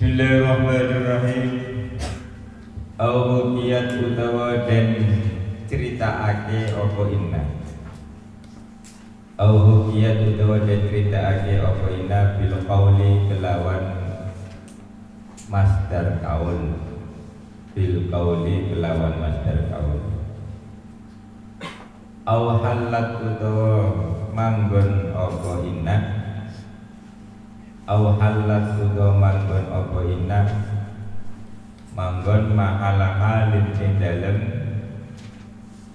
Bismillahirrahmanirrahim. Auhukiyat utawa den critakake apa inna. Auhukiyat utawa den critakake apa inna bil qauli kelawan masdar kaul. Bil qauli kelawan masdar kaul. Au halat utawa manggon apa inna. Au halat utawa manggon apa inna. Manggon mahala halin ing dalem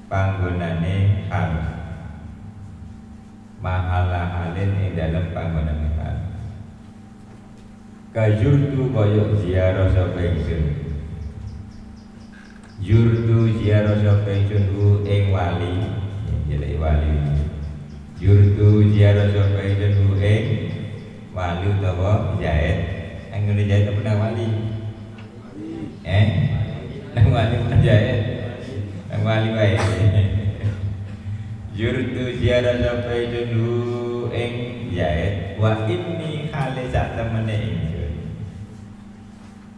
panggonane hal. Mahala halin ing dalem panggonane hal. Kajurtu kaya ziarah sapa ingsun. Yurdu ziarah sapa ingsun ing wali. Jelek wali. Yurdu ziarah sapa ingsun ing wali utawa jahit. Anggone jahit apa nang wali? Nang wali pun jahit. Nang wali wae. Yurdu ziarah sapa ingsun ing jahit wa inni khali sak temene ingsun.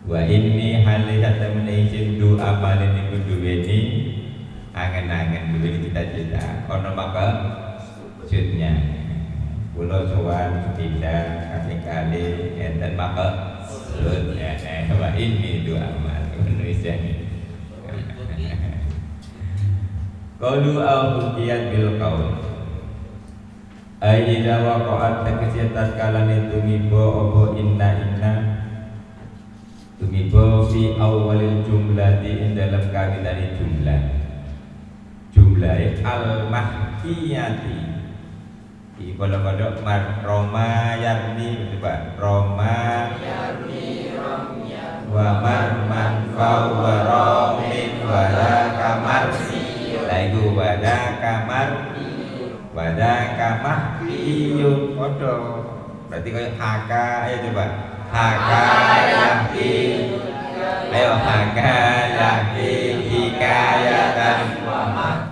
Wa inni khali sak temene ingsun du amalen iku duweni angen-angen duweni cita-cita. Ono maka maksudnya kula sowan tidak kali-kali enten maka sud wa inni du amal Indonesia ini. Qalu al-hukiyat bil qaul. Aida waqa'at tegese tatkalane tumiba apa inna tumiba fi awalil jumlati ing dalam kawitane jumlah. Jumlahe al-mahkiyati. Iki kodok-kodok Roma yarni coba Roma yarni romya wa man fawwa min wala kamar laiku wada kamar iyun kodo berarti kayak haka ayo coba haka yakin ayo haka yakin hikayatan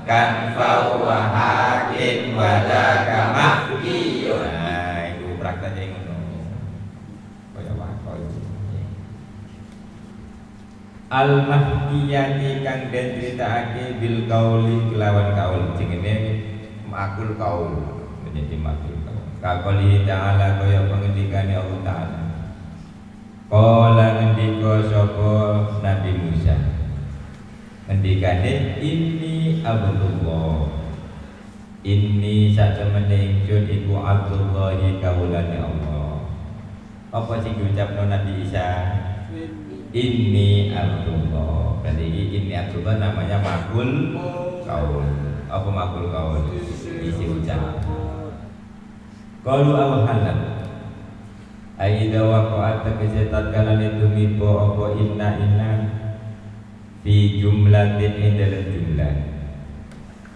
kan fawwa hakin wada kamar iyun. Nah itu prakteknya ngono kaya wae al-mahkiyati kang den critakake bil qauli kelawan kaul jenenge makul kaul menjadi makul kaul kakoli ta'ala kaya pengendikane Allah Ta'ala qala ngendika sapa Nabi Musa ngendikane inni abdullah inni satemene ingsun iku abdullahi kaulane Allah apa sing diucapno Nabi Isa Inni Abdullah. Berarti ini Abdullah namanya makul kaul. Apa makul kaul? Isi ucap. Qalu awhalan. Aida waqa'at tegese tatkalane tumiba apa inna fi jumlatin ing dalam jumlah.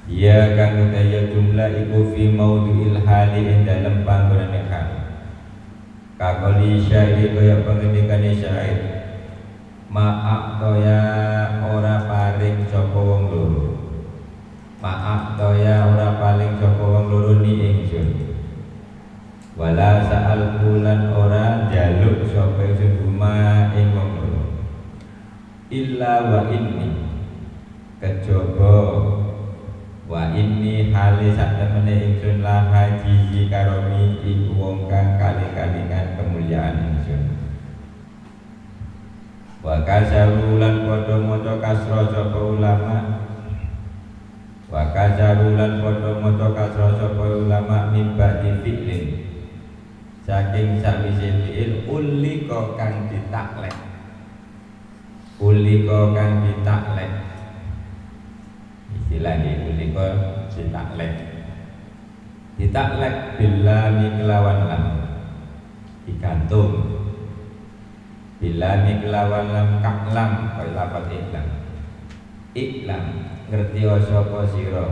Ya kang daya jumlah iku fi maudhi'il hali ing dalam panggonane hal. Kakoli syair kaya pengendikane syair. Maaf toya ora paling sapa wong loro. Maaf toya ora paling sapa wong loro ni ingsun. Wala sa'al bulan ora jaluk sapa ingsun guma ing wong loro. Illa wa inni kejaba wa inni hale sak temene ingsun la haji karomi iku wong kang kali-kalingan kemuliaan ingsun. Wa kasarulan padha maca kasra sapa ulama wa kasarulan padha maca kasra sapa ulama mimba fi'lin saking sawise fi'il ulika kang ditaklek istilahnya ulika ditaklek bila kelawan lam digantung bila kelawan lam kaklam kaya lapat iklam ngerti sapa sira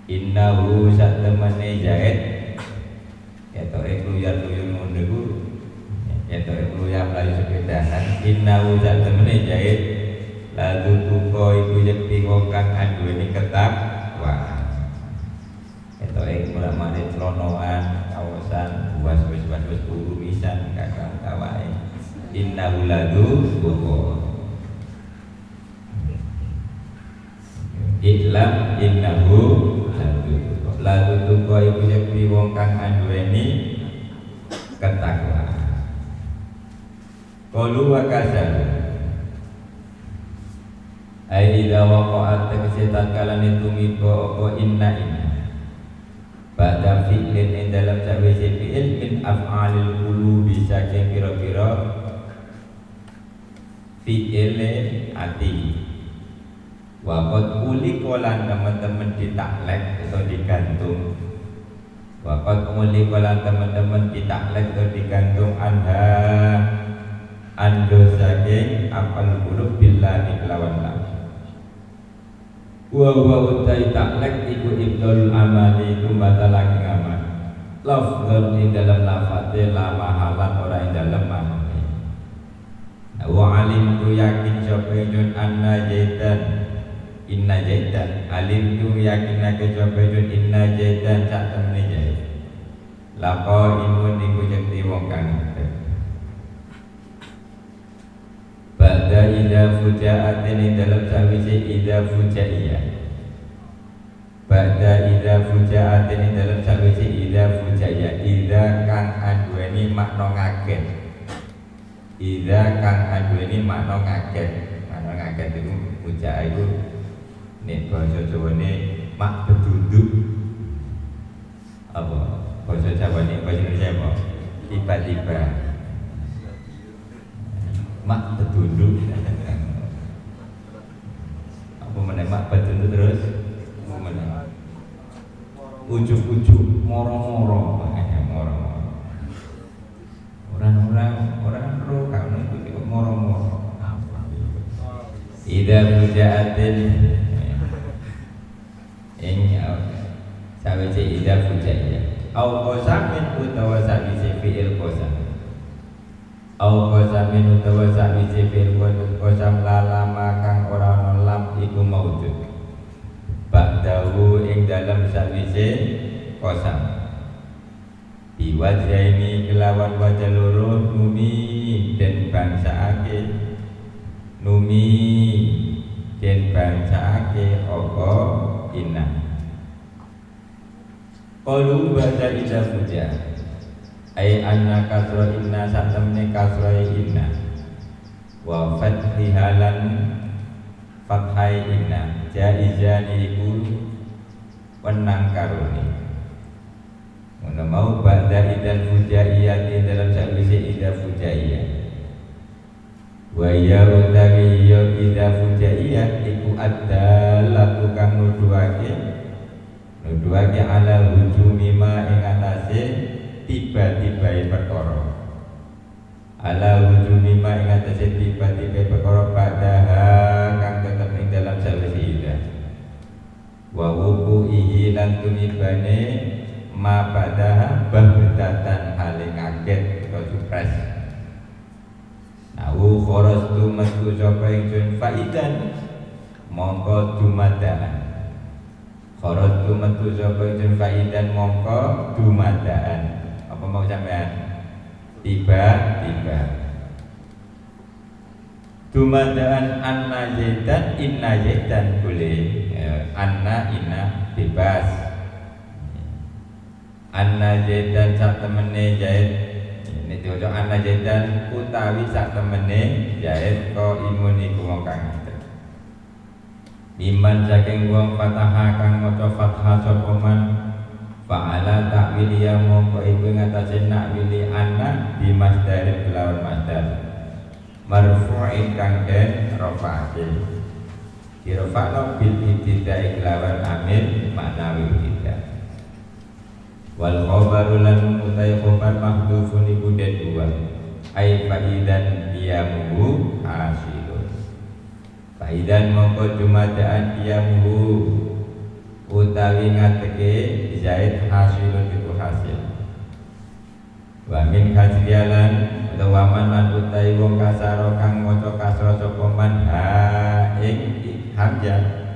innahu satemene jahit ketoke kluyar-kluyur ngono iku ketoke kluyar mlayu sepedahan innahu satemene jahit lalu tuko iku yekti wong kang anduweni ketakwa ketoke mulane celonoan kawasan buas wis buru wisan kakang tawae innahu ladu tuqa. Iklam innahu ladu tuqa. Ladu tuqa iku yakti wong kang anduweni ketakwaan. Qalu wa kazabu ai idza waqa'at tegese kalane tumiba apa inna pada fi'lin ing dalam sawise fi'il min af'alil qulubi saking pira-pira fi'ile ati waqad uli kolan teman-teman ditaklek atau digantung waqad uli kolan teman-teman ditaklek atau digantung ando saking apal qulub billahi kelawan la wa utai taklek iku ibdul amali iku batalake ngamal lafdzun ing dalam lafate la mahalan ora ing dalam maknane wa alim tu yakin sapa ingsun anna jaitan inna jaitan alim tu yakinake sapa ingsun inna jaitan sak temene jait laqo imun iku yakti wong kang Ba'da idza fuja'atin ing dalam sawise idza fuja'iyah Ba'da idza fuja'atin ing dalam sawise idza fuja'iyah idza kang anduweni makna ngaget idza kang anduweni makna ngaget itu fuja'ah itu nek basa Jawane mak beduduk apa basa Jawane basa Indonesia apa tiba-tiba mak betunduk apa meneh mak betunduk terus apa meneh ujuk-ujuk moro-moro orang ro kan itu moro-moro ida fujaatin ini sawise ida fujaiyah au qasamin utawa sawise fi'il qasam au qasamin utawa sawise fil qasam lalama kang ora ana lam iku maujud ba'dahu ing dalam sawise qasam biwajhaini kelawan wajah loro numi den bangsaake apa inna qalu ba'da idza fuja ai anna kasra inna satamne kasra inna wa fathihalan fathai inna jaizani iku wenang karone ngono mau ba'da idzal fujaiyah dalam sawise idza fujaiyah wa ya utawi ya idza fujaiyah iku adalah tukang nuduhake ala hujumi ma ing atase tiba-tiba perkara ala hujumi ma ing atase tiba-tiba perkara padaha kang tetep ing dalam sawise ida wa wuqu'ihi lan tumibane ma padaha bahdatan hale kaget atau surprise nawu kharastu metu sapa ingsun faidan mongko dumadaan kharastu metu sapa ingsun faidan mongko dumadaan apa mau sampean tiba-tiba dumadaan anna zaidan inna zaidan boleh anna inna bebas anna zaidan sak temene zaid ini diucap anna zaidan utawi sak temene zaid ko imun iku wong kang iman saking wong fataha kang maca fathah sapa man fa'ala ta'wil ya mongko iku ngatasé nakwili anna bi masdarin kelawan masdar marfu'in kang den rafa'ake dirafa'no bil ibtida'i kelawan amil maknawi ibtida wal khabaru lan utai khabar mahdhufun iku den dua ai faidan diamuhu hasilun faidan mongko jumadaan diamuhu utawi ngateke zaid hasilun iku hasil wa min khasiyalan utawa man lan utai wong kasaro kang maca kasra sapa man ha ing hamzah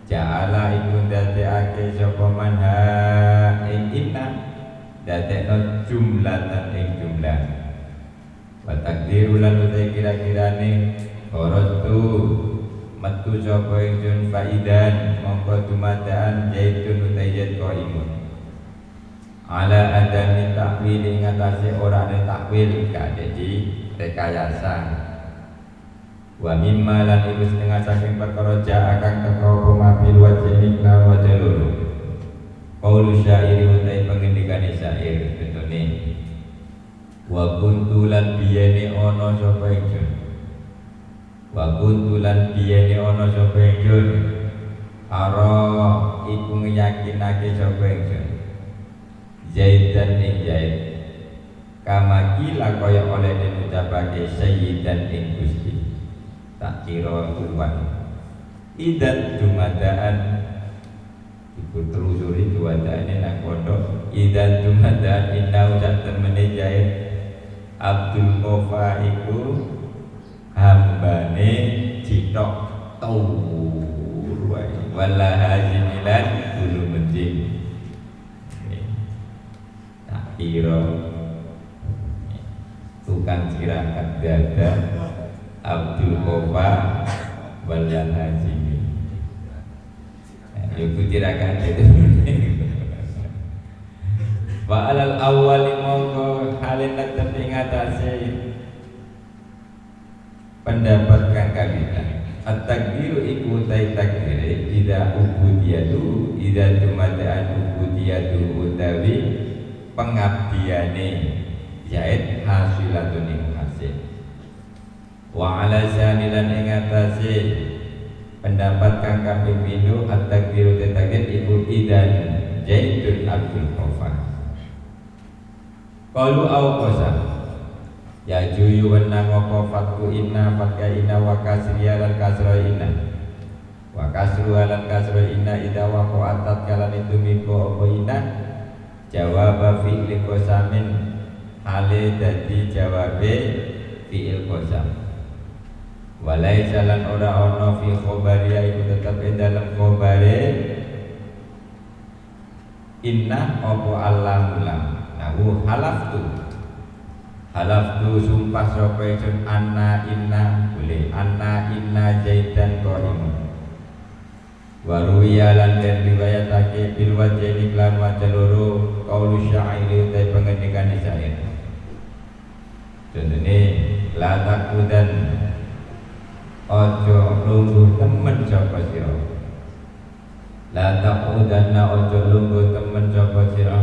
ja'ala iku dadekake sapa man ha ing inna dadekno jumlatan ing jumlah wa takdiru lan utai kira-kirane kharatu metu sapa ingsun faidan mongko dumadaan zaitun utai zait qaimun ala adami takwil ing atase ora ana takwil gak dadi rekayasa wa mimma lan iku setengah saking perkara ja akan teko mabil wajhi lan wajlul qaulu syairi utai pengendikane syair betone wa kuntulan biyene ana sapa ingsun wa kuntulan biyene ana sapa ingsun ara iku yakinake sapa ingsun Zaidan ing Zaid kama kila kaya oleh den ucapake sayyidan ing Gusti tak kira tuan idan dumadaan iku telusuri dumadane nang pondok idan dumadaan inau sak temene Zaid Abdul Qofa iku hambane citok tur wae wala hajimilan dulu menjing kira tukang cirangkat dada Abdul Qofa wal Hajimi yuk cirangkat itu wa alal awwali mongko halin tetep ing atase pendapat kang kawitan at-takdiru iku utai takdire ida ubudiyatu ida tumadaan ubudiyatu utawi pengabdiane Zaid hasilatun ing hasil wa ala sanilan ing atase pendapat kang kaping pindho at-takdiru takdir iku idan Zaidun Abdul Qofa qalu au qasam ya juyu wenang apa fatku inna fatka inna wa kasriya lan kasra inna wa kasru lan kasra inna ida wa qa'atat kalan itu miko apa inna jawab fi'il qasamin hale dadi jawabe fi'il qasam walai jalan ora ono fi khobariya iku tetep ing dalem khobare inna apa allamulam nahu halaftu sumpah sapa ingsun anna inna boleh anna inna zaidan qaimun waruya lan den riwayatake bil wajhi lan wajah loro qaulu syairi utai pengendikan syair contohnya la takudan ojo lungguh temen sapa sira la takudanna ojo lungguh temen sapa sira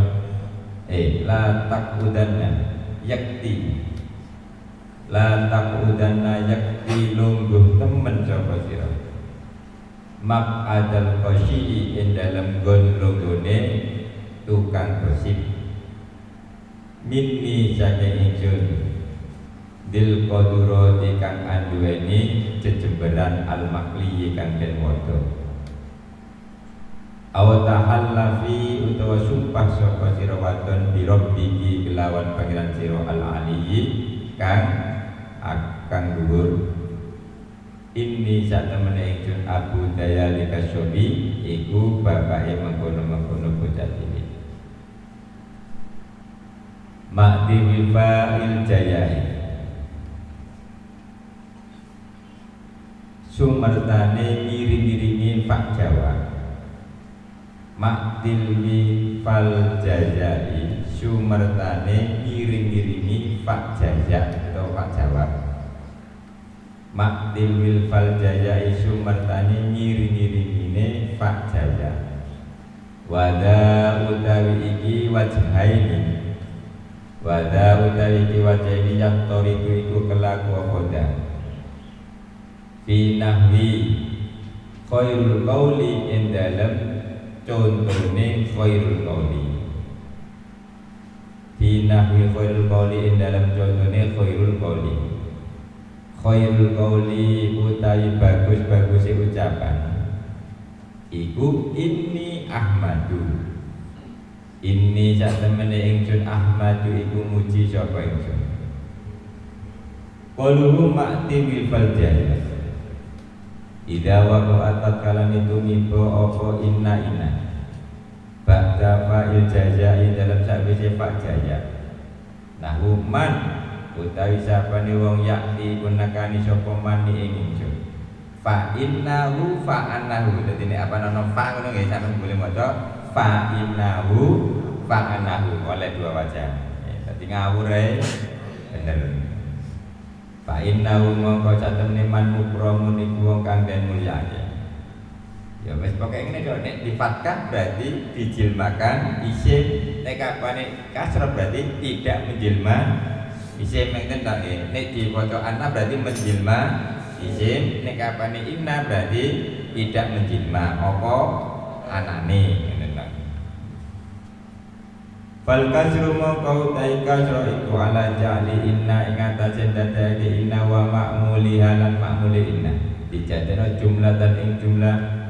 la takudanna yakti la takudanna yakti lungguh temen sapa sira mak adal qasyi ing dalam gon-longgone tukang gosip minni saking ingsun dil qadurati kang anduweni jejemberan al makli kang den waca aw tahallafi utawa sumpah sapa sira wadon bi rabbiki kelawan pangeran sira al aliyyi kang akan dhuwur ini sak temene ingsun Abu Dayal Kasyobi iku bapake mengkono-mengkono bocah cilik Ma'di Wifa'il Jayai sumertane ngiring-ngiringi Pak Jawa Ma'dil Wifal Jayai sumertane ngiring-ngiringi Pak Jaya atau Pak Jawa Makdil wilfal jaya isu mertani ngiring-ngiringine Pak Jaya wada utawi iki wajhaini wada utawi iki wajhaini yang toriku iku kelaku opoda fi nahwi khairul qawli in dalam contone khairul qawli fi nahwi khairul qawli in dalam contone khairul qawli khairul qawli utawi bagus-bagus ucapan iku inni Ahmadu inni sak temene ingsun Ahmadu iku muji sapa ingsun qaluhu ma'ti wifal jaya idza waqa'at kalam itu mibo apa inna ba'da fa'il jazai dalam sakwise fa jaya nahu man utawi sapane wong yakti kunakani sapa man ing ingsun fa innahu fa annahu dadi nek apa ana fa ngono nggih sampeyan boleh maca fa innahu fa annahu oleh dua wajah dadi ngawur ae bener fa innahu mongko satemene man mukramun iku wong kang den mulyake ya wis pokoke ngene kok nek difatkan berarti dijilmakan isim nek kapane kasrah berarti tidak menjelma isim mengten tak nek diwaca anna berarti menjelma isim nek kapane inna berarti tidak menjelma apa anane ngene tak fal kasru mongko utai kasra iku ala ja'li inna ing atase dadake inna wa ma'muli halan ma'muli inna dijadana jumlah dan ing jumlah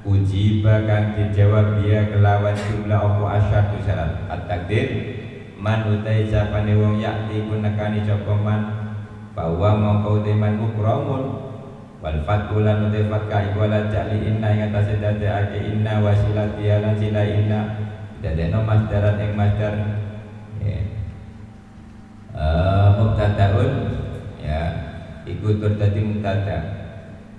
uji bakang dijawab dia kelawan jumlah apa asyadu syarat at-takdir man utai sapane wong yakti kunakani sapa man bahwa mongko teman mukramun wal fatkulan utai fatka iwala ja'li inna yang atase dadake inna wasilati lan sila inna dadekno masdaran ing masdar mubtadaun ya iku tur dadi mubtada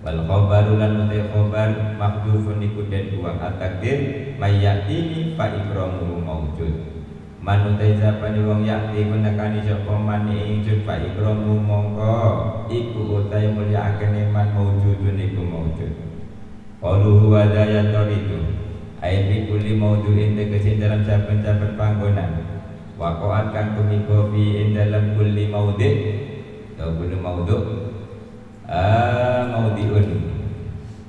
wal khabaru lan utai khabar mahdhufun iku den buang at-takdir mayatini fa ikramuhu maujud man utai sapane wong yakti kunakani sapa man ing ingsun fa ikramuhu mongko iku utai mulyaakene man maujudun iku maujud qaluhu wa dayatur itu ai fi kulli maudhu'in tegese dalam saben-saben panggonan waqa'at kang tumiko fi dalam kulli maudhi' atau kulli maudhu' maudiun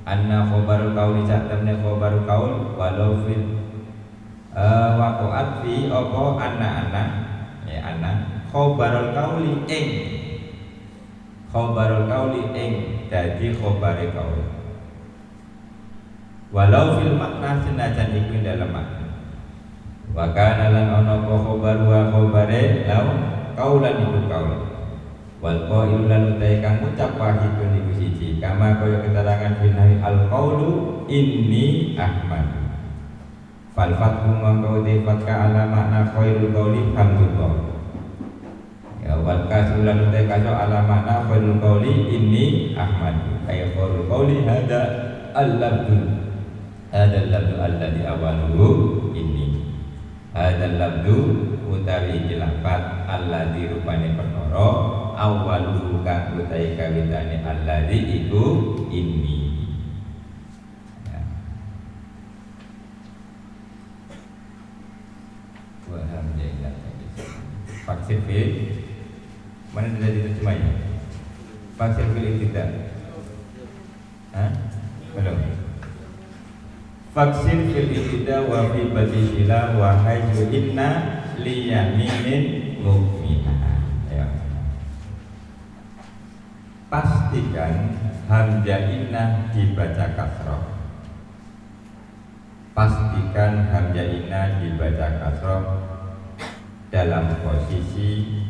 anna khobarul qauli satamne khobarul qaul walau fil waqa'at fi apa anna ya anna khobarul qauli ing dadi khobare qaul walau fil makna senajan iku dalam makna wa kana lan ana khobar wa khobare lau qaulan iku qaul wal qaul lan utai kang ucap wahidun iku siji kama kaya keterangan binahi al qaulu inni ahmad fal fathu mangko de fatka ala makna khairul qauli hamdulillah ya wal kasulan utai kaso ala makna khairul qauli inni ahmad ay khairul qauli hada al-labdu alladhi awaluhu inni hada labdu utawi iki lafaz alladhi rupane perkara awaluhu kang utawi kawitane alladhi iku inni ya. Alhamdulillah faksir fil mana tidak diterjemahnya faksir fil tidak belum faksir fil ibtida wa fi badihila wa hayyu inna liyaminin mu'minah ya. Pastikan hamzah inna dibaca kasroh. Pastikan hamzah inna dibaca kasroh dalam posisi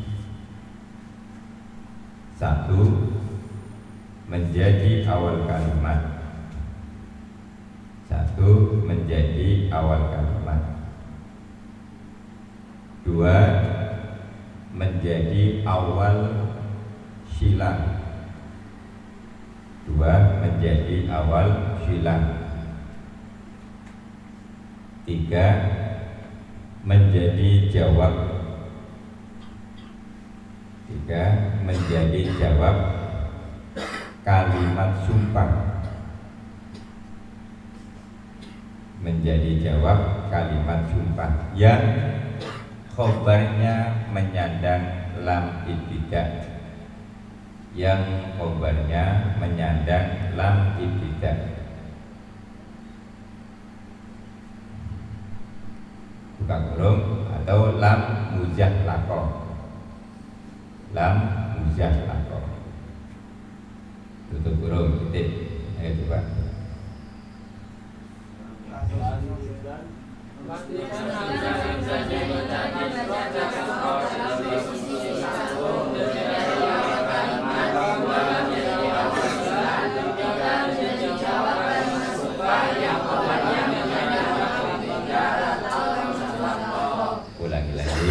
satu menjadi awal kalimat. Satu menjadi awal kalimat. Dua menjadi awal silang. Dua menjadi awal silang. Tiga menjadi jawab. Tiga menjadi jawab kalimat sumpah. Menjadi jawab kalimat sumpah yang khobarnya menyandang lam ibtidah, yang khobarnya menyandang lam ibtidah. Buka kurung atau lam muzahlaqah. Lam muzahlaqah. Tutup kurung titik. Ayo coba. Ulangi lagi.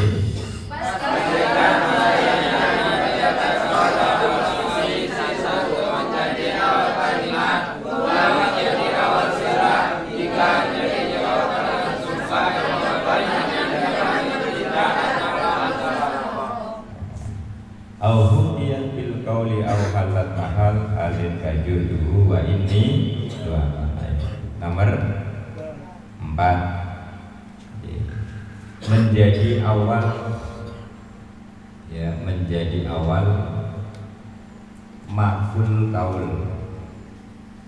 dzalika jurduhu wa inni doa. Nomor 4, menjadi awal, ya, menjadi awal makul kaul,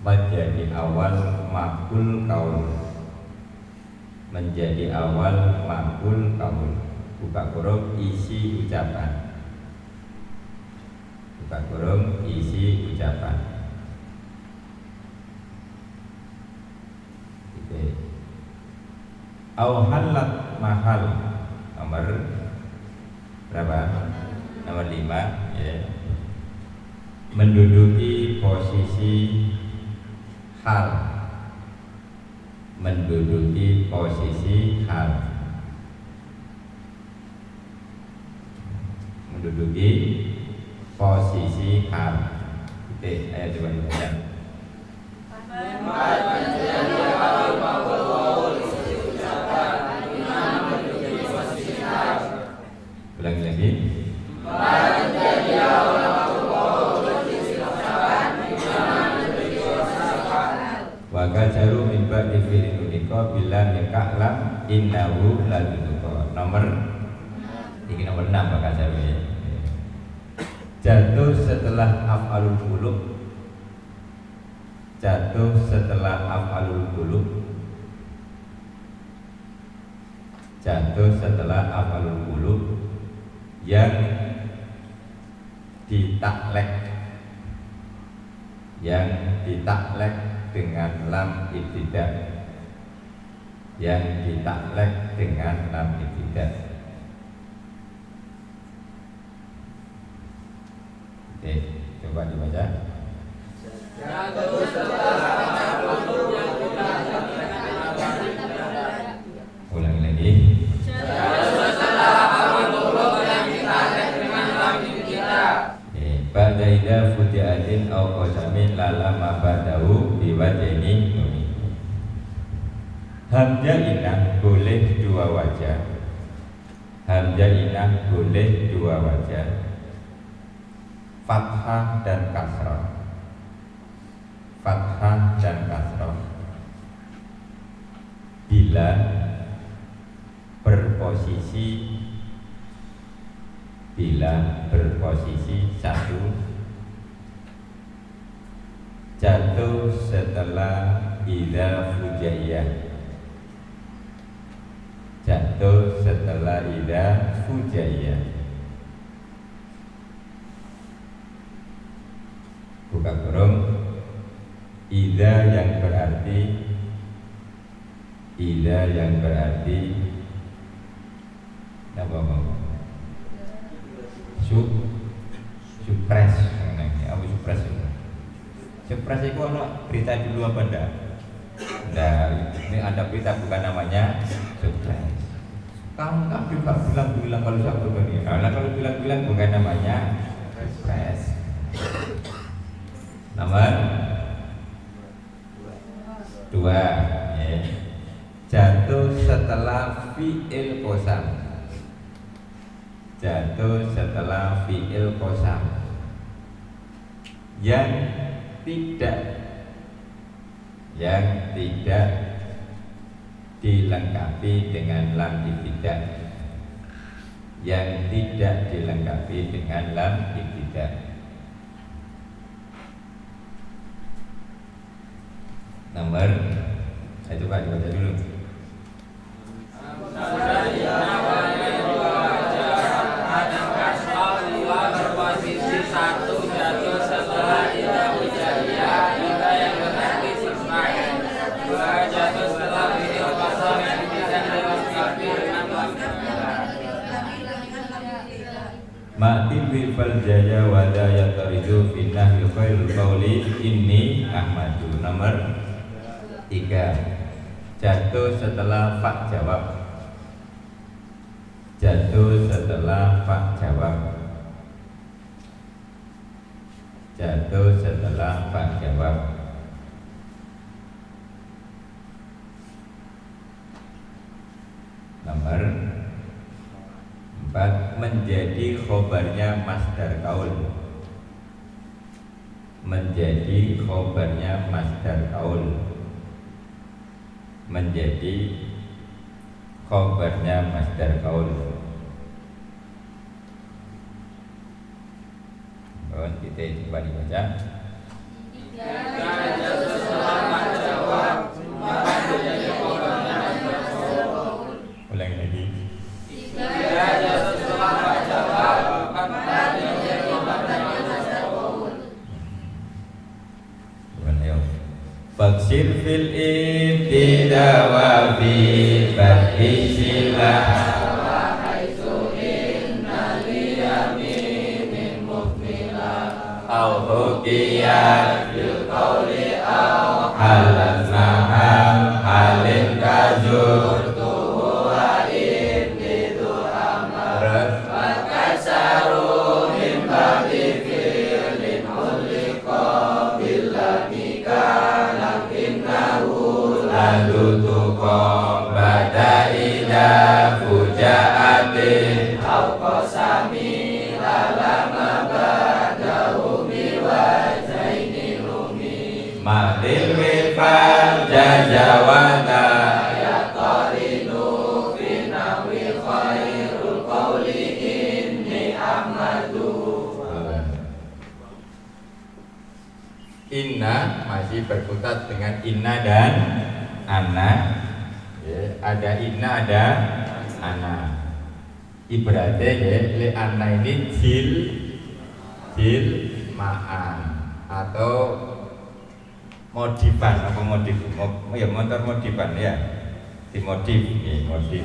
menjadi awal makul kaul, menjadi awal makul kaul. Buka kurung isi ucapan, buka kurung isi ucapan. Au halat mahal, nomor berapa? Nomor 5, ya. Menduduki posisi hal, menduduki posisi hal, menduduki posisi hal. Oke, ayo coba dibaca. Ulangi lagi. Wa kajaru min ba'di fi'lin unika bila nikahlam innahu ladunuka. Nomor 6 Pak Kajaru, ya. Jatuh setelah af'alul qulub, jatuh setelah af'alul qulub, jatuh setelah af'alul qulub yang ditaklek, yang ditaklek dengan lam ibtidah, yang ditaklek dengan lam ibtidah. Oke, coba dibaca. Ulangi lagi. Pada ida fujatin au qasamin lalama badahu biwajeni nuni. Hamzah inah boleh dua wajah, hamzah inah boleh dua wajah, fathah dan kasrah, fathah dan kasrah, bila berposisi, bila berposisi satu, jatuh setelah idza fujaiyah, jatuh setelah idza fujaiyah. Buka kurung idza yang berarti, idza yang berarti apa? Supres, apa supres itu? Supres itu ada berita dulu apa enggak? Nah, ini ada berita bukan namanya supres. Kamu kan juga bilang kalau satu begini. Nah, kalau bilang bukan namanya supres. Nomor 2, ya. Jatuh setelah fi'il qasam, jatuh setelah fi'il qasam yang tidak dilengkapi dengan lam ibtidah, yang tidak dilengkapi dengan lam ibtidah. Nomor, saya coba dibaca dulu. Ma'tibi fal jaya wadaya taridu finnah yukail qawli inni ahmadu. Nomor 3, jatuh setelah fa jawab, jatuh setelah fa jawab, jatuh setelah fa jawab. Nomor 4, menjadi khobarnya masdar kaul, menjadi khobarnya masdar kaul, menjadi khobarnya masdar kaul. Kita coba dibaca. Ulangi lagi. Faksir fil ibtida wa fi fathi silah wa haitsu inna liyamin mukmila au hukiyat bil qawli au halan mahal halin kazur tuwa ibtidu amar wa kasaru min babi fi'lin ulliqa billamika Ladutuko bada ida fujaatin au qasami lalama badahu biwajaini rumi Mahdil wifal jajawada ya qarinu finawi khairul qawli inni ahmadu. Inna masih berkutat dengan inna dan ana, ya, ada inna ada ana. Ibaratnya ya, le ana ini jil ma'an atau modifan apa modif, ya motor modifan ya, dimodif, ya, modif.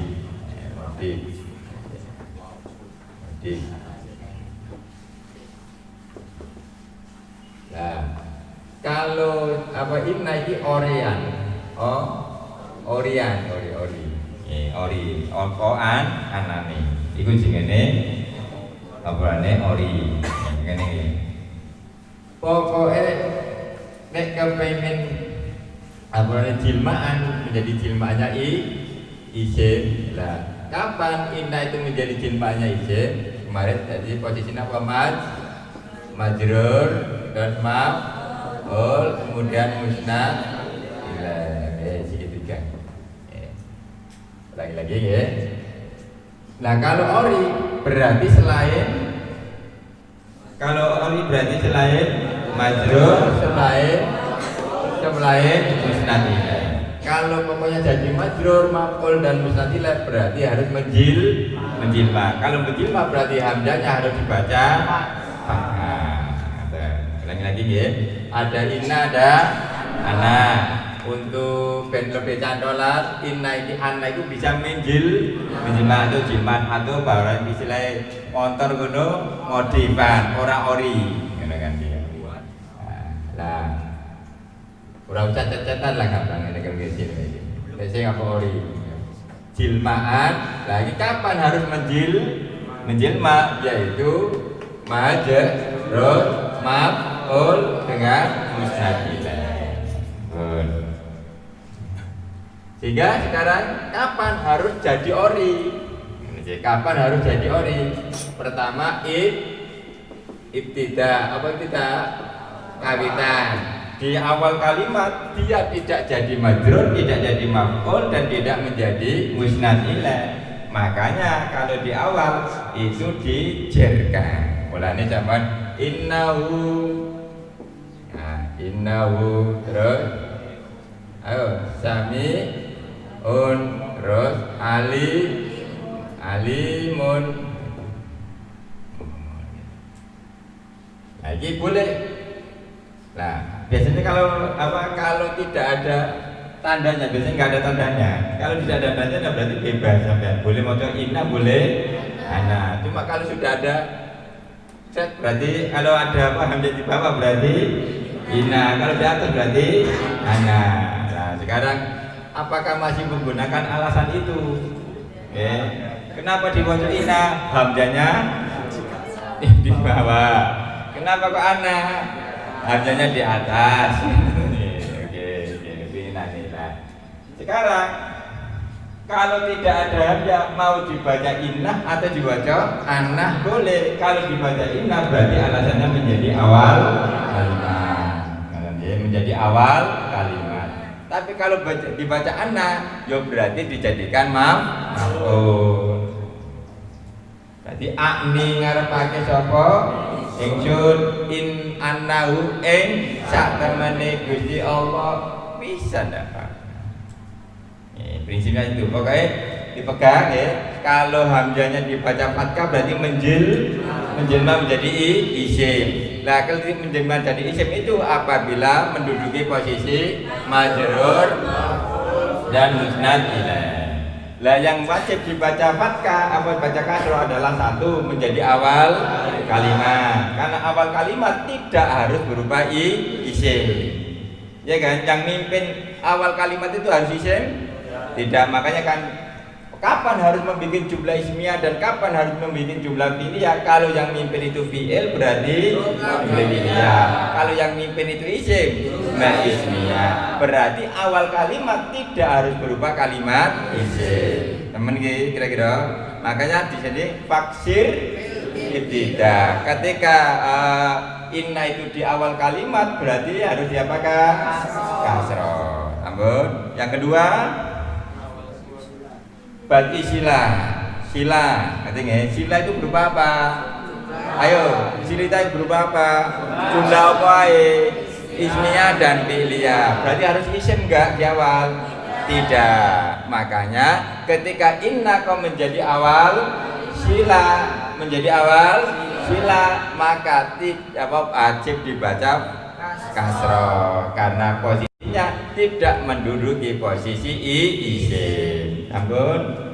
Nah, kalau apa inna ini orian. Ori. Okoan anane. Iku jenenge apane ori. Ngene. Pokoke nek kepengin apane jilmaan menjadi jilmaannya isim. Lah, kapan inna itu menjadi jilmaannya isim? Kemarin tadi posisinya apa? Majrur dan kemudian musnad. Segitiga. Lagi ya. Nah kalau ori berarti selain majrur, selain musnad. Kalau pokoknya jadi majrur, maf'ul dan musnad berarti harus menjilma. Kalau menjilma berarti hamzahnya harus dibaca fathah. Lagi ya. Ada inna ada ana. Untuk ben lebih cantolat inna iki ana itu bisa menjilma atau jilman atau barang istilah motor ngono modifan ora ori ngono kan dia. Lah ora usah cet-cetan lah gampang nek ngene iki. Nek sing apa ori jilmaan lagi kapan harus menjilma yaitu majrur maf'ul dengan musnad. Sehingga sekarang kapan harus jadi ori? Kapan harus jadi ori? Pertama ibtida apa kita kawitan. Di awal kalimat dia tidak jadi majrur, tidak jadi maf'ul dan tidak menjadi musnad ilaih. Makanya kalau di awal itu dijerkan. Mulane zaman innahu. Nah, innahu terus ayo sami terus alimun. Lagi boleh. Nah, biasanya kalau tidak ada tandanya, biasanya nggak ada tandanya. Kalau tidak ada tandanya berarti bebas sampai boleh mau inna boleh ana. Cuma kalau sudah ada berarti kalau ada apa hamzah di bawah berarti inna, kalau di atas berarti ana. Nah, sekarang apakah masih menggunakan alasan itu? Kenapa dibaca inna? Hamzahnya di bawah. Kenapa kok ana? Hamzahnya di atas. Oke, nah. Sekarang kalau tidak ada hamzah mau dibaca inna atau dibaca ana boleh. Kalau dibaca inna berarti alasannya menjadi awal kalimat. menjadi awal kalimat. Tapi kalau dibaca anna, ya berarti dijadikan maf'ul. Berarti akni ngarepake sapa? Ingsun in annahu ing sak temene Gusti Allah bisa ndak Pak? Prinsipnya itu. Pokoknya dipegang ya. Kalau hamzahnya dibaca fathah berarti menjelma menjadi isim. Lah kalau menjelma jadi isim itu apabila menduduki posisi majrur dan musnad ilaih. Lah yang wajib dibaca fathah apa baca kasroh adalah satu menjadi awal kalimat. Karena awal kalimat tidak harus berupa isim. Ya kan? Yang mimpin awal kalimat itu harus isim? Tidak. Makanya kan kapan harus membuat jumlah ismiyah dan kapan harus membuat jumlah fi'liyah? Kalau yang mimpin itu fi'il berarti jumlah fi'liyah. Kalau yang mimpin itu isim, ismiyah. Berarti awal kalimat tidak harus berupa kalimat isim. Teman kira-kira. Makanya di sini faksir ibtidah. Ketika inna itu di awal kalimat berarti harus diapakan? Kasroh. Ampun. Yang kedua berarti sila, katanya sila itu berupa apa? Ayo, sila itu berupa apa? Jumlah apa? Ismiyah dan fi'liyah. Berarti harus isim enggak di awal? Tidak. Makanya ketika inna kau menjadi awal sila, maka wajib dibaca kasroh karena posisinya tidak menduduki posisi isim. Ampun.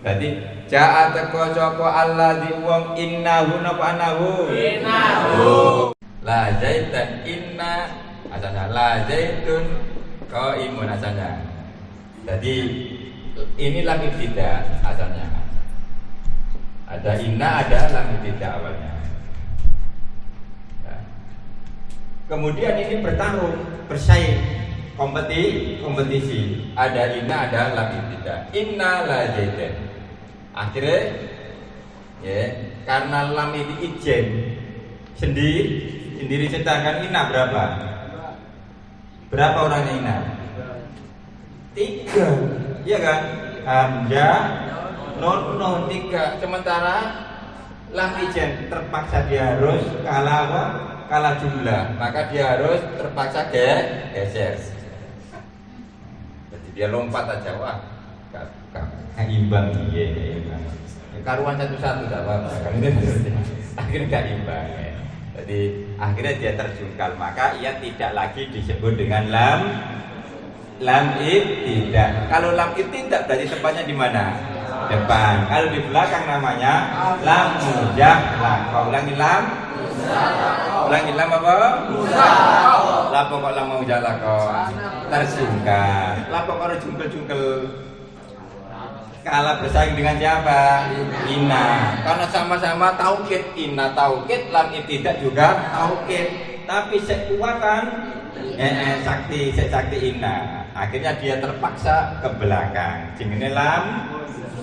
Berarti ja'a teko sapa alladzi wong innahu napa anahu? Innahu. La zaitan inna asalnya la zaitun qaimun asalnya. Jadi ini lam ibtida asalnya. Ada inna, ada lam ibtida awalnya. Ya. Kemudian ini bertarung, bersaing, kompetisi. Ada inna, ada lam ibtida. Inna la zaitan. Akhirnya ya, karena lam itu ijen sendiri sedangkan inna berapa? Berapa orangnya inna? 3. Iya kan? Hamzah non 3. Sementara lam ijen terpaksa dia harus kalah jumlah, maka dia harus terpaksa geser. Jadi dia lompat aja, wah imbang iya. Karuan satu-satu tak apa-apa. Akhirnya gak imbang ya. Jadi akhirnya dia terjungkal, maka ia tidak lagi disebut dengan lam ibtidah. Kalau lam ibtidah berarti tempatnya di mana? Depan. Kalau di belakang namanya lam mujallaqah. Ulangi lam apa? Lam pokok lam mujallaqah. Terjungkal. Lam pokok jungkel-jungkel. Kalah bersaing dengan siapa? Inna. Karena sama-sama taukid. Inna taukid, lam ibtidah juga taukid. Tapi sekuatan sakti inna. Akhirnya dia terpaksa ke belakang. Jenenge lam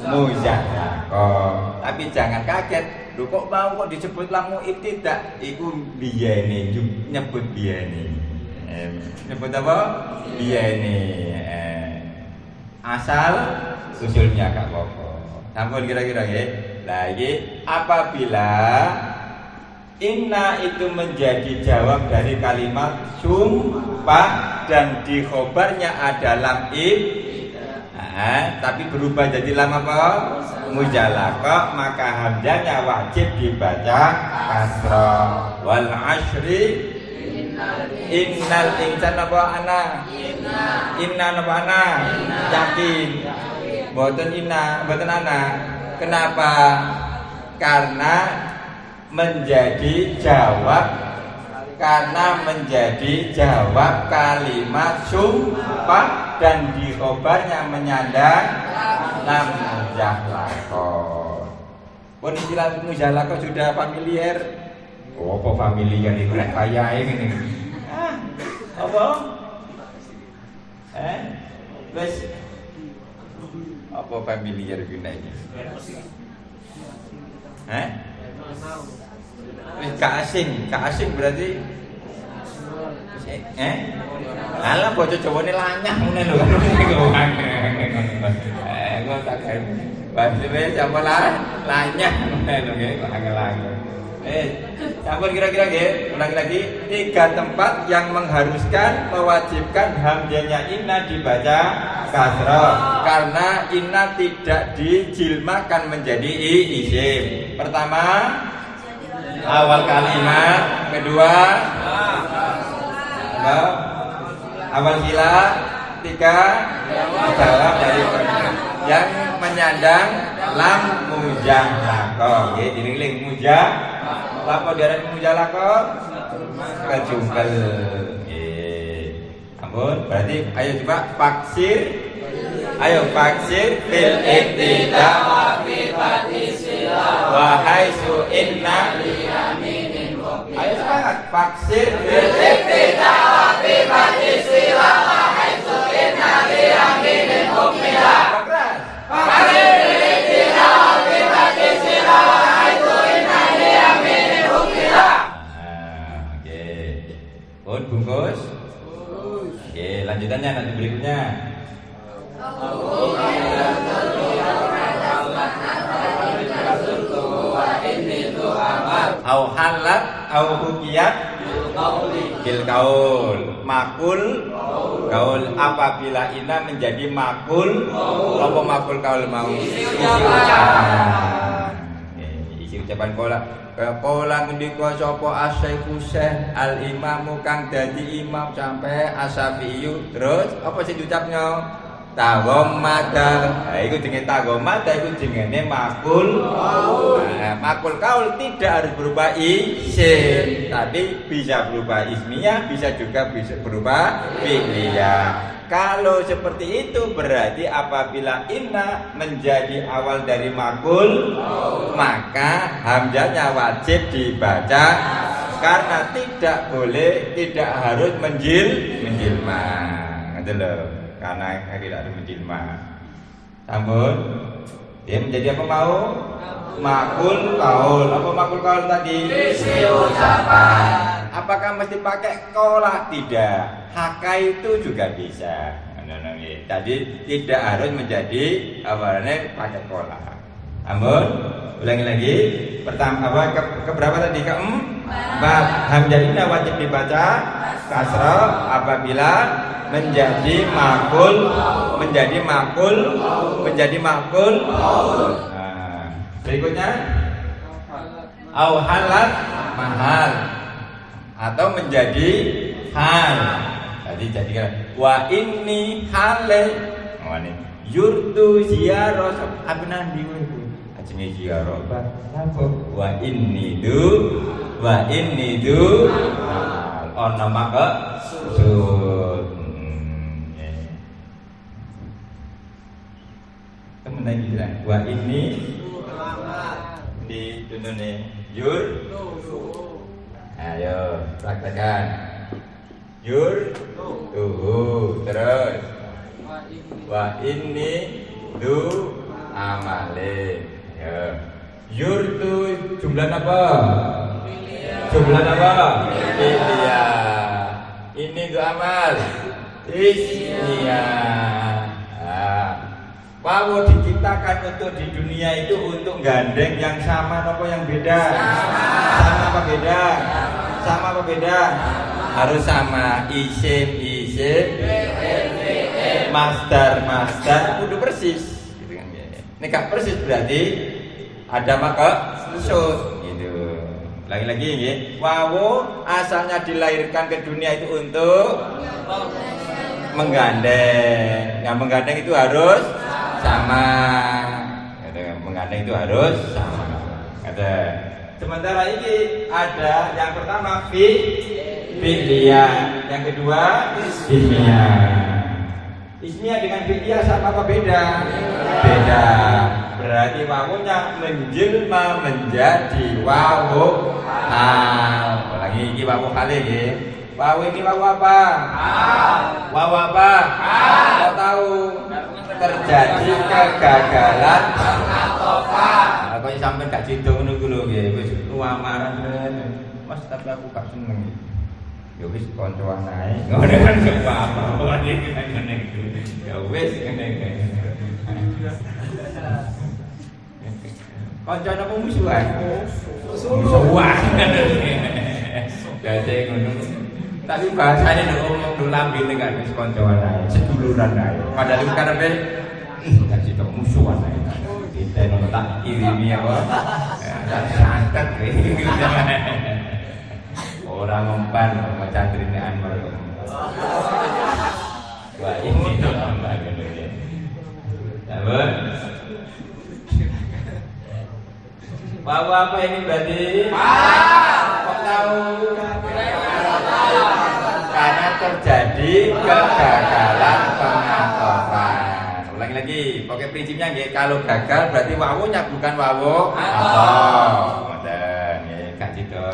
mujallaqah. Tapi jangan kaget. Lho kok mau disebut lam ibtidah? Iku biyene nyebut biyene. Nyebut apa? Biyene. Asal usulnya gak apa-apa. Sampun kira-kira ya. Lagi apabila inna itu menjadi jawab dari kalimat sumpah dan di khobarnya ada lam tapi berubah jadi lam apa? Mujallaqah, maka hamzahnya wajib dibaca kasrah. Wal asri innal insana apa ana? Inna apa ana? Yakin. Mboten inna, mboten ana. Kenapa? Karena menjadi jawab kalimat sumpah dan di khobarnya menyandang lam mujallaqah. Pun istilah mujallaqah sudah familiar. Oh, apa familiar itu kayak ini. Apa? Wes apa familiar gunanya? Gak asing berarti Alah bocah Jawane lanyah ngene lho. Kok tak gawe. Bahasa siapa lanyah ngene lho kok angel-angel. Sampun kira-kira nggih, ulangi lagi 3 tempat yang mengharuskan mewajibkan hamzahnya inna dibaca kasrah karena inna tidak dijilmakan menjadi isim. Pertama awal kalimat, kedua awal sila, 3 jawab dari yang menyandang lam mujahlaqah. Nggih, diling-ling apa diarani mujahlaqah? Kejungkel. Nggih. Ampun, berarti ayo coba faksir. Ayo faksir fil ibtida wa fi fatisila wa haitsu inna li yaminin muqim. Ayo semangat faksir fil ibtida wa fi fatisila wa haitsu inna li yaminin muqim. Faksir fil ibtida wa fi fatisila wa haitsu inna li yaminin muqim. Oke. Pun bungkus. Oke, lanjutannya nanti berikutnya. Au halat au hukiyat bil kaul makul kaul apabila ina menjadi makul apa makul kaul mau isi ucapan kola ngendika sapa asy-syaikhu syekh al imamu kang dadi imam sampai asafiyu terus apa sing diucapnya tagommada. Nah, itu jenenge tagommada itu jenenge makul. Nah, makul kaul tidak harus berupa isim, tapi bisa berupa ismiyah, bisa juga bisa berupa fi'liyah. Kalau seperti itu berarti apabila inna menjadi awal dari makul, maka hamzahnya wajib dibaca karena tidak harus menjilma. Gitu loh. Karena tidak ada menjilma. Sampun. Dia menjadi apa mau? Makul kaul. Apa makul kaul tadi? Isi ucapan. Apakah mesti pakai kola? Tidak. Haka itu juga bisa. Jadi tidak harus menjadi awalnya pakai kola. Sampun. Ulangi lagi. Pertama apa? Keberapa tadi? Keempat. Hamzah wajib dibaca kasrah apabila menjadi makul. Nah, berikutnya au halat mahal atau menjadi hal. Tadi jadikan wa inni hale yurdu ziarah abnan diwe ajenge ziarah apa wa inni du ana maka lagi wa ini di dunia yur ayo praktekkan yur terus wa ini du amale yur tu jumlah apa filia ini du amal ismia. Wawu diciptakan untuk di dunia itu untuk gandeng yang sama atau yang beda? Sama apa beda? Harus sama. Isim, masdar, kudu persis. Ini gak persis berarti ada maksud gitu. Lagi-lagi ya. Wawu asalnya dilahirkan ke dunia itu untuk menggandeng. Yang menggandeng itu harus sama, menggandeng itu harus sama. Ada. Sementara ini ada yang pertama fi'liyah, yang kedua ismiyah. Ismiyah dengan fi'liyah sama apa beda? Beda. Berarti wawunya menjelma menjadi wawu hal. Lagi ini wawu hal ya. Wawu ini wawu apa? Wawu apa? Tidak tahu. Terjadi kegagalan apa yang sampai gak cinta ngono ku lho nggih wis amaran Mas tapi aku gak seneng Ya wis kancoan ae. Ngono kan apa-apa ngene. Ya wis ngene. Kancan apa musuhan? Musuhan. Dadi ngono. Tapi bahasane nek ngomong do lambene gak wis kancoan ae, seduluran ae. Padahal karepe gak sitok musuhan ae. Kita nontak irimi apa? Tak santet iki. Orang mempan macam Trine Anwar. Wah ini tuh tambah gede ya. Tambah. Bahwa apa ini berarti? Kok tahu? Karena terjadi kegagalan pengatopan. Ulangi lagi, pakai prinsipnya nggih, kalau gagal berarti wawunya bukan wawu atau. Ngoten nggih, gak cito.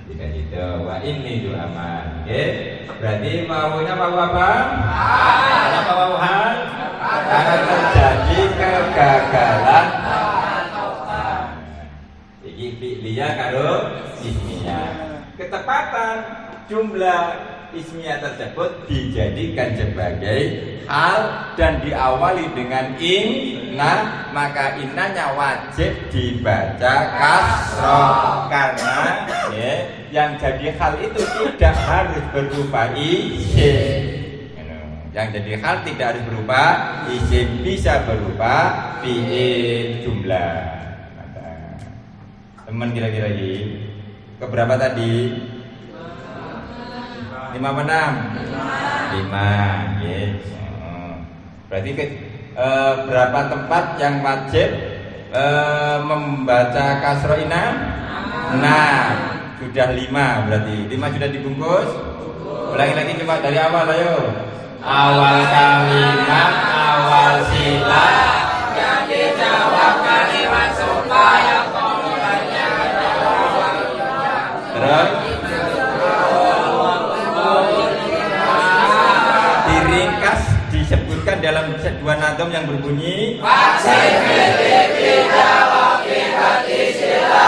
Jika itu wa ini tu aman, okay? Berarti maunya mau apa? Kenapa mau hal? Karena terjadi kegagalan. Jadi fi'liyah karo ismiyah. Ketepatan jumlah ismiyah tersebut dijadikan sebagai hal dan diawali dengan inna, maka innanya wajib dibaca kasroh karena ya, yang jadi hal itu tidak harus berupa isim. Yang jadi hal tidak harus berupa isim, bisa berupa fi'il jumlah. Teman kira-kira ini keberapa tadi? 5 apa 6? 5 yes. Berarti berapa tempat yang wajib membaca kasroh inna? 6. Sudah 5 berarti 5 sudah dibungkus. Ulangi lagi coba dari awal ayo. Awal kalimat, awal sila yang dijawab kalimat sumpah yang formulanya terus diringkas disebutkan dalam dua nadom yang berbunyi Faksin fil jawab fi hati sila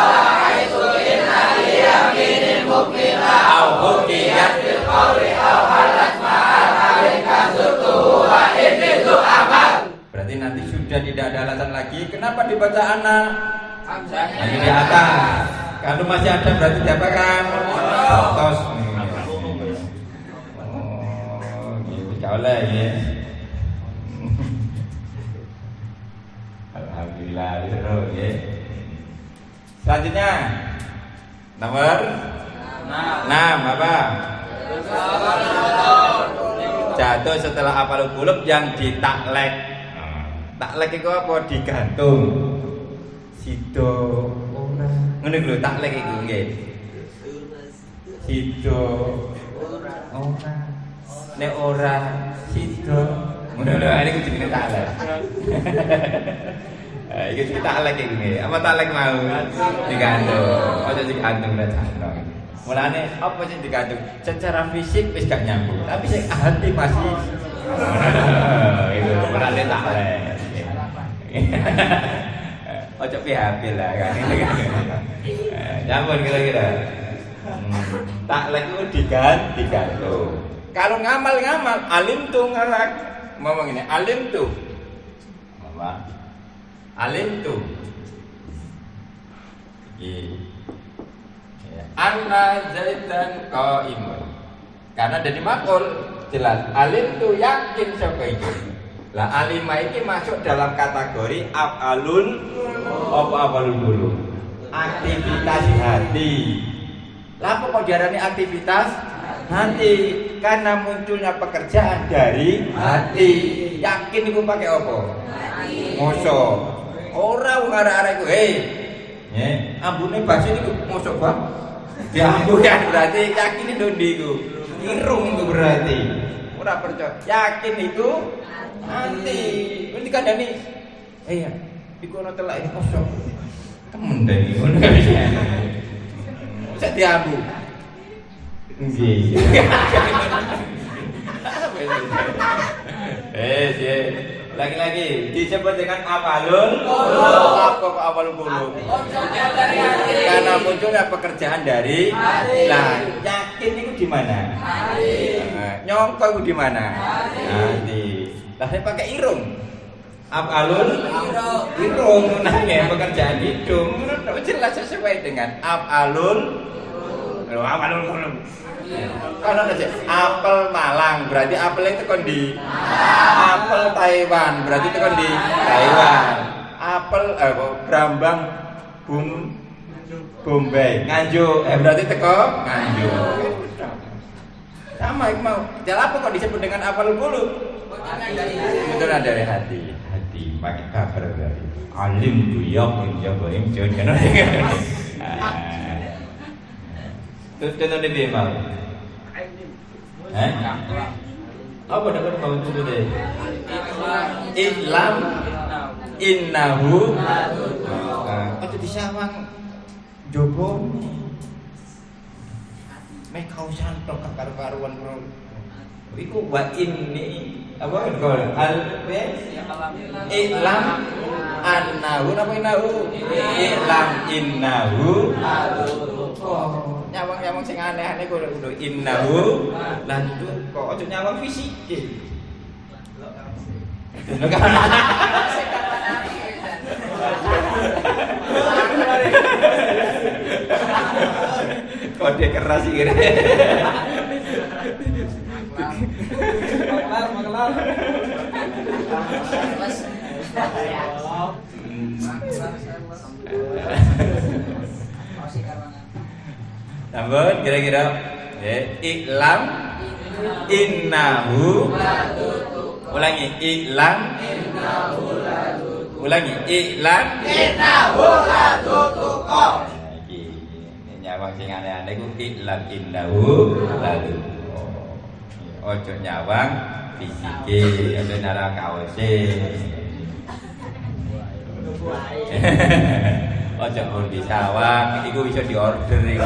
itu inaliya minin mukmila au hukiyat fil qawli au halat ma'al halika zutuhu wa itu amal. Berarti nanti sudah tidak ada alasan lagi kenapa dibaca anak lagi di atas. Kalau masih ada berarti diapakan? Tos. Oh, gitu oleh ya. Alhamdulillah terus ya. Selanjutnya nomor 6 apa? Jatuh setelah apalul qulub yang ditaklek. Taklek itu apa? Digantung. Sido ora. Ngene lho taklek iku nggih. Sido ora. Nek ora sido. Ngono lho iki jenenge taklek. Iki taklek iki nggih. Apa taklek mau digantung. Aja digantung ra jano. Mulane apa sing digantung? Secara fisik wis gak nyambung, tapi sing hati masih itu berarti taklek. Ojo PHP lah kan. Nyambung kira-kira. Taklek itu digantung. Kalau ngamal alim tuh ngalak. Ngomong ini alim tuh. Apa? Alim tuh. Anna zaidan qaimun. Karena dari makul jelas alim tuh yakin sapa itu. Lah alima ini masuk dalam kategori af'alun dulu. Aktivitas hati. Lah kok diarani aktivitas hati? Karena munculnya pekerjaan dari hati. Yakin iku pakai apa? Hati. Mosok. Ora wong arek-arek iku, ambune basi niku mosok bang. Diambu ya berarti yakin itu ndiku. Irung itu berarti. Ora percaya. Yakin itu nanti. Ini kandani. Iya. Iku ana telak ini kosong. Temen deh ngono kan bisa. Bisa diambu. Nggih. Lagi-lagi disebut dengan af'alul qulub. Apa kok af'alul qulub? Karena munculnya pekerjaan dari lah, yakin itu di mana? Nyongko itu di mana? Hati. Lah saya pakai irung. Af'alul irung nanya pekerjaan hidung. Jelas sesuai dengan af'alul qulub. Kalau aja apel Malang berarti apel itu kon di apel Taiwan berarti itu kon di Taiwan. Apel Brambang Bombay Nganjuk berarti teko Nganjuk. Sama mau. Jalan apa kok disebut dengan apel bulu? Betul dari hati. Hati pakai kabar dari alim duyok menjaga imjon kan. Terus contoh dia mau. Apa dapat mau contoh deh? Islam innahu. Itu disawang jobo. Mek kausan tok karo-karuan bro. Iku wa ini apa kau Islam annahu apa innahu? Islam innahu. Nyawang sing aneh-aneh kok udah innahu lan itu kok aja nyawang fisik. Kode keras iki. Makelar. Tambah kira-kira iklam innahu ulangi iklam ulangi iklam innahu latutuqa. Iki nyawang sing aneh-aneh ku iklam innahu latutuqa. Ojo nyawang fisike, ojo nyawang kaose. Ojo pun disawang, iku bisa diorder iku.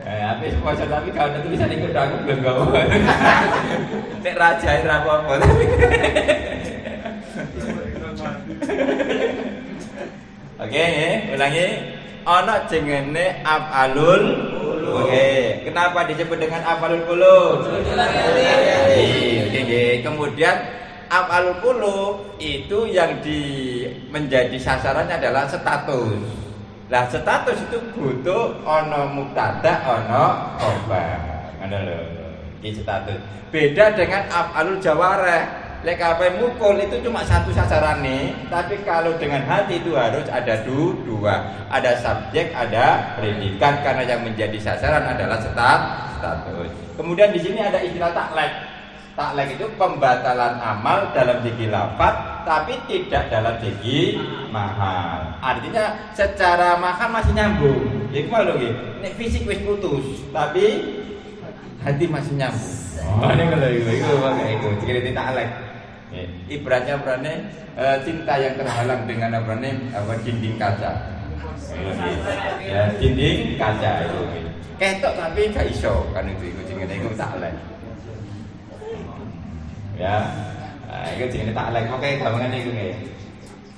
Habis puasa tapi kalau tulisan iku aku belum gawe. Nek rajae ra apa-apa tapi. Oke, ulangi. Ana jenenge af'alul qulub. Kenapa disebut dengan af'alul qulub? Kemudian af'alul qulub itu yang menjadi sasarannya adalah status. Lah status itu butuh ana mubtada, ana khabar. Ngono lho. Iki status. Beda dengan af'alul jawareh. Lek kabeh mukul itu cuma satu sasarannya, tapi kalau dengan hati itu harus ada dua, ada subjek, ada predikat karena yang menjadi sasaran adalah status. Kemudian di sini ada istilah taklek. Taklek itu pembatalan amal dalam segi lafaz, tapi tidak dalam segi mahal. Artinya secara mahal masih nyambung. Iku mau lho nggih. Nek fisik wis putus, tapi hati masih nyambung. Oh, ini kalau itu pakai itu, jadi taklek. Ibaratnya cinta yang terhalang dengan dinding kaca. Ya, dinding kaca itu. Ketok tapi gak iso kan itu jenenge iku taklek. Ya. Itu jenenge taklek. Oke, gampangan iku nggih.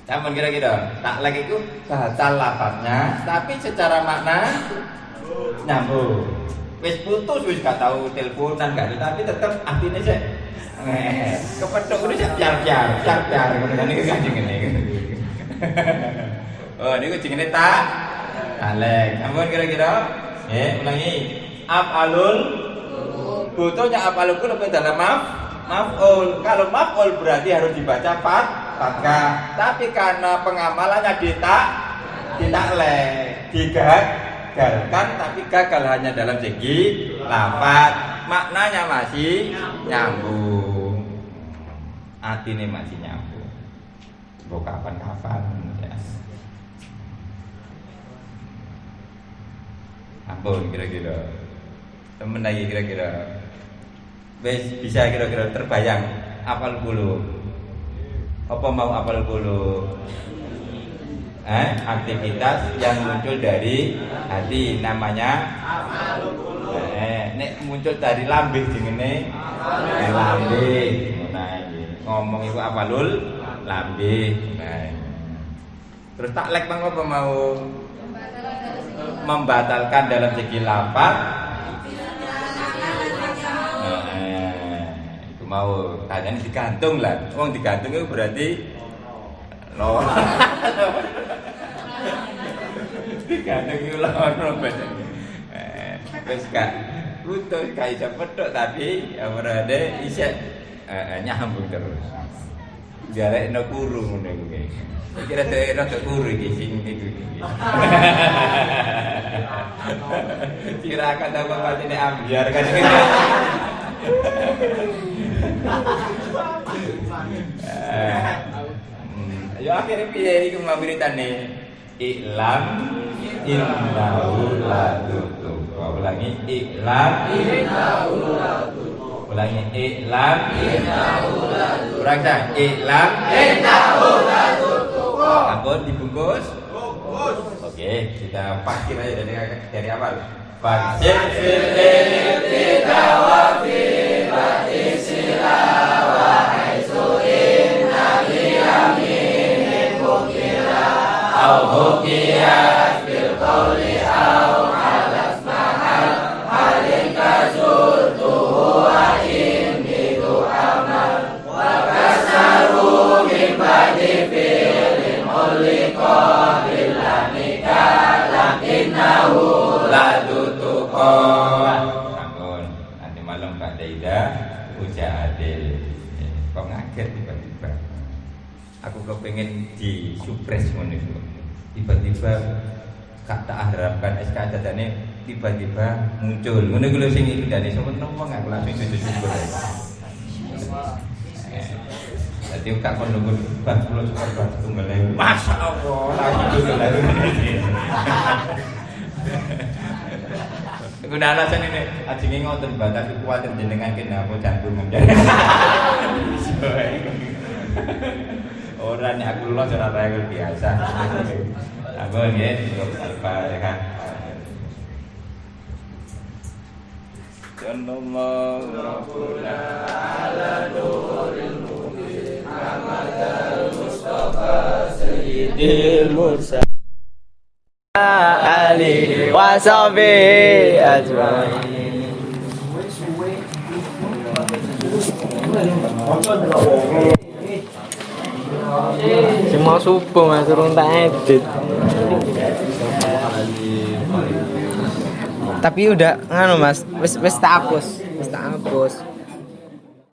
Sampun kira-kira taklek itu batal lafaznya tapi secara makna nyambung. Wis putus wis gak tahu teleponan gak tapi tetep artine sik kepethuk kuwi jar ngono iki kan jenenge. Oh niku jenenge taklek. Sampun kira-kira ulangi. Af'alul butuhnya af'alul qulub dalam maf'ul. Kalau maf'ul berarti harus dibaca fathah. Tapi karena pengamalannya ditaklek, digagalkan tapi gagal hanya dalam segi lafaz. Maknanya masih nyambung. Artinya masih nyambung. Mbok kapan-kapan ya. Ampun kira-kira. Temen lagi kira-kira. Wes bisa kira-kira terbayang apal bulu. Apa mau apal bulu? Aktivitas yang muncul dari hati namanya apal bulu. nek muncul dari lambih jenenge lambih. Nah iki ngomong iku apalul lambih. Nah. Terus taklek mengapa mau membatalkan dalam segi lafaz? Itu mau kalian digantung lah. Wong digantung itu berarti no. Digantung itu lono bener. Wis gak putus gak iso petuk tapi berarti isih nyambung terus. Diarekno kuru ngono iki. Kira rada kuru iki sing iki. Kira akan apa patine ambiar kan iki. Ya akhirnya piye iku mawiritane iklam innahu la tutup. Ulangi iklam innahu la tutup. Ulangi iklam innahu la tutup. Urang sak iklam innahu la tutup. Ampun dibungkus. Bungkus. Oke, kita pakai aja dari awal. Fakir fil ibtida wa fi batisila wa haitsu inna li yamin bukira au bukiyat bil qawli au alas mahal halin kazurtuhu wa inni tu amal wa kasaru min ba'di fi'lin ulika billanika lakinnahu la tutuqa. Ampun, nanti malam Pak Daida uja adil. Kok ngaget tiba-tiba. Aku kepengen disupres ngono iku. Tiba-tiba gak tak harapkan SK dadane tiba-tiba muncul. Ngono iku lho sing iki dane semeneng wong aku langsung syukur. Jadi gak kon nunggu bab kula super tunggal. Masyaallah, lagi lagi. Iku alasan ini ajenge ngoten batas kuwatir jenengan kena apa jantung menjadi. Ora nek aku lho ora rewel biasa. Aku nggih Al-Fatihah. Sallallahu rabbuna ala nuril mubin Ahmadul Mustafa Sayyidil Mursal Ali wa sahbihi ajmain. Cuma subuh mas turun tak edit. Tapi udah nganu mas, wis tak hapus.